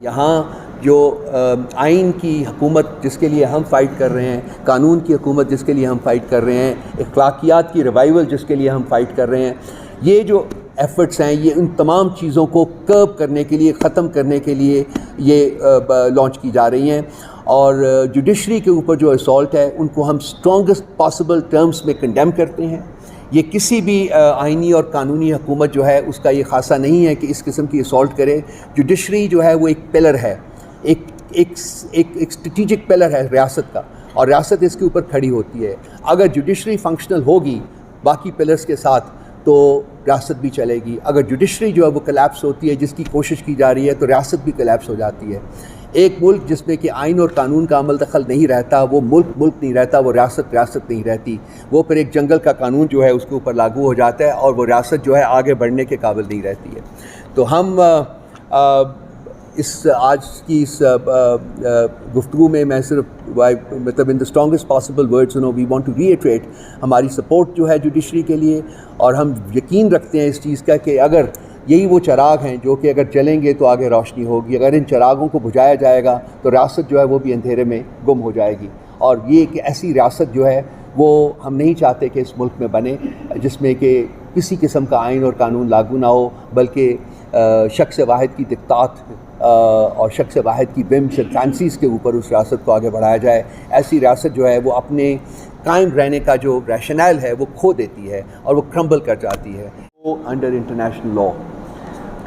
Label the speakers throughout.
Speaker 1: یہاں جو آئین کی حکومت جس کے لیے ہم فائٹ کر رہے ہیں، قانون کی حکومت جس کے لیے ہم فائٹ کر رہے ہیں، اخلاقیات کی ریوائول جس کے لیے ہم فائٹ کر رہے ہیں، یہ جو ایفرٹس ہیں یہ ان تمام چیزوں کو کرب کرنے کے لیے، ختم کرنے کے لیے یہ لانچ کی جا رہی ہیں۔ اور جوڈیشری کے اوپر جو اسالٹ ہے ان کو ہم اسٹرانگسٹ پاسبل ٹرمز میں کنڈیم کرتے ہیں۔ یہ کسی بھی آئینی اور قانونی حکومت جو ہے اس کا یہ خاصہ نہیں ہے کہ اس قسم کی اسالٹ کرے۔ جوڈیشری جو ہے وہ ایک پلر ہے، ایک اسٹریٹجک پلر ہے ریاست کا، اور ریاست اس کے اوپر کھڑی ہوتی ہے۔ اگر جوڈیشری فنکشنل ہوگی باقی پلرز کے ساتھ تو ریاست بھی چلے گی۔ اگر جوڈیشری جو ہے وہ کلیپس ہوتی ہے، جس کی کوشش کی جا رہی ہے، تو ریاست بھی کلیپس ہو جاتی ہے۔ ایک ملک جس میں کہ آئین اور قانون کا عمل دخل نہیں رہتا، وہ ملک نہیں رہتا، وہ ریاست نہیں رہتی۔ وہ پھر ایک جنگل کا قانون جو ہے اس کے اوپر لاگو ہو جاتا ہے، اور وہ ریاست جو ہے آگے بڑھنے کے قابل نہیں رہتی ہے۔ تو ہم آج کی اس گفتگو میں صرف مطلب in the strongest possible words we want to reiterate ہماری سپورٹ جو ہے جوڈیشری کے لیے، اور ہم یقین رکھتے ہیں اس چیز کا کہ اگر یہی وہ چراغ ہیں جو کہ اگر جلیں گے تو آگے روشنی ہوگی، اگر ان چراغوں کو بجھایا جائے گا تو ریاست جو ہے وہ بھی اندھیرے میں گم ہو جائے گی۔ اور یہ کہ ایسی ریاست جو ہے وہ ہم نہیں چاہتے کہ اس ملک میں بنے جس میں کہ کسی قسم کا آئین اور قانون لاگو نہ ہو، بلکہ شخص واحد کی دقات اور شخص واحد کی ومس اور فینسیز کے اوپر اس ریاست کو آگے بڑھایا جائے۔ ایسی ریاست جو ہے وہ اپنے قائم رہنے کا جو ریشنل ہے وہ کھو دیتی ہے اور وہ کرمبل کر جاتی ہے۔ Under international law.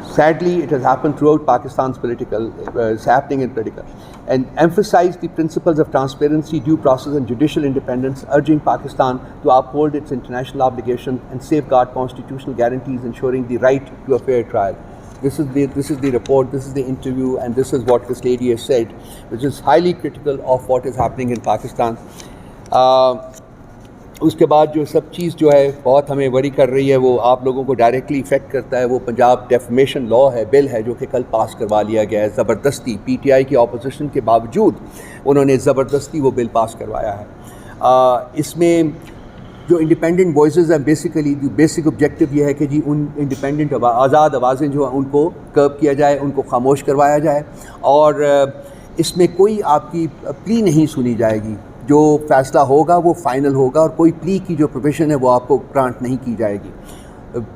Speaker 1: Sadly, it has happened throughout Pakistan's it's happening in political. And emphasize the principles of transparency, due process and judicial independence, urging Pakistan to uphold its international obligations and safeguard constitutional guarantees, ensuring the right to a fair trial. This is the report, this is the interview, and this is what this lady has said, which is highly critical of what is happening in Pakistan. اس کے بعد جو سب چیز جو ہے بہت ہمیں وری کر رہی ہے، وہ آپ لوگوں کو ڈائریکٹلی افیکٹ کرتا ہے، وہ پنجاب ڈیفمیشن لا ہے، بل ہے جو کہ کل پاس کروا لیا گیا ہے زبردستی۔ پی ٹی آئی کی اپوزیشن کے باوجود انہوں نے زبردستی وہ بل پاس کروایا ہے۔ اس میں جو انڈیپینڈنٹ وائسز ہیں، بیسک آبجیکٹو یہ ہے کہ جی ان انڈیپینڈنٹ آزاد آوازیں جو ہیں ان کو کرب کیا جائے، ان کو خاموش کروایا جائے، اور اس میں کوئی آپ کی پلی نہیں سنی جائے گی۔ جو فیصلہ ہوگا وہ فائنل ہوگا، اور کوئی پلی کی جو پروویژن ہے وہ آپ کو گرانٹ نہیں کی جائے گی۔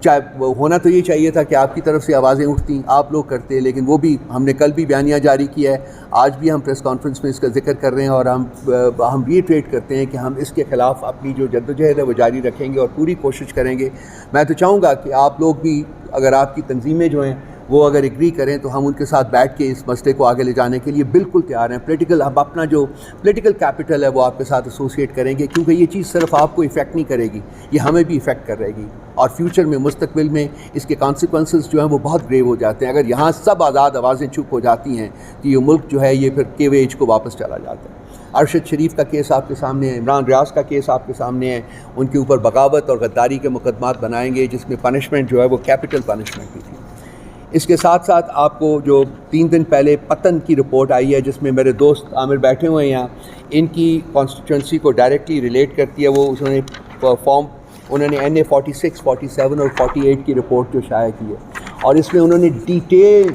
Speaker 1: چاہے ہونا تو یہ چاہیے تھا کہ آپ کی طرف سے آوازیں اٹھتیں، آپ لوگ کرتے، لیکن وہ بھی ہم نے کل بھی بیانیہ جاری کیا ہے، آج بھی ہم پریس کانفرنس میں اس کا ذکر کر رہے ہیں، اور ہم ریٹریٹ کرتے ہیں کہ ہم اس کے خلاف اپنی جو جدوجہد ہے وہ جاری رکھیں گے اور پوری کوشش کریں گے۔ میں تو چاہوں گا کہ آپ لوگ بھی، اگر آپ کی تنظیمیں جو ہیں وہ اگر ایگری کریں تو ہم ان کے ساتھ بیٹھ کے اس مسئلے کو آگے لے جانے کے لیے بالکل تیار ہیں۔ ہم اپنا جو پولیٹیکل کیپٹل ہے وہ آپ کے ساتھ ایسوسیٹ کریں گے، کیونکہ یہ چیز صرف آپ کو ایفیکٹ نہیں کرے گی، یہ ہمیں بھی ایفیکٹ کر رہے گی، اور فیوچر میں، مستقبل میں اس کے کانسیکوینسز جو ہیں وہ بہت گریو ہو جاتے ہیں۔ اگر یہاں سب آزاد آوازیں چپ ہو جاتی ہیں تو یہ ملک جو ہے یہ پھر کیو ایج کو واپس چلا جاتا ہے۔ ارشد شریف کا کیس آپ کے سامنے ہے، عمران ریاض کا کیس آپ کے سامنے ہے، ان کے اوپر بغاوت اور غداری کے مقدمات بنائیں گے جس میں پنشمنٹ جو ہے وہ کیپٹل پنشمنٹ بھی تھی۔ اس کے ساتھ ساتھ آپ کو جو 3 دن پہلے پتن کی رپورٹ آئی ہے، جس میں میرے دوست عامر بیٹھے ہوئے ہیں یہاں، ان کی کانسٹیٹوئنسی کو ڈائریکٹلی ریلیٹ کرتی ہے، وہ انہوں نے NA 46, 47 اور 48 کی رپورٹ جو شائع کی ہے، اور اس میں انہوں نے ڈیٹیل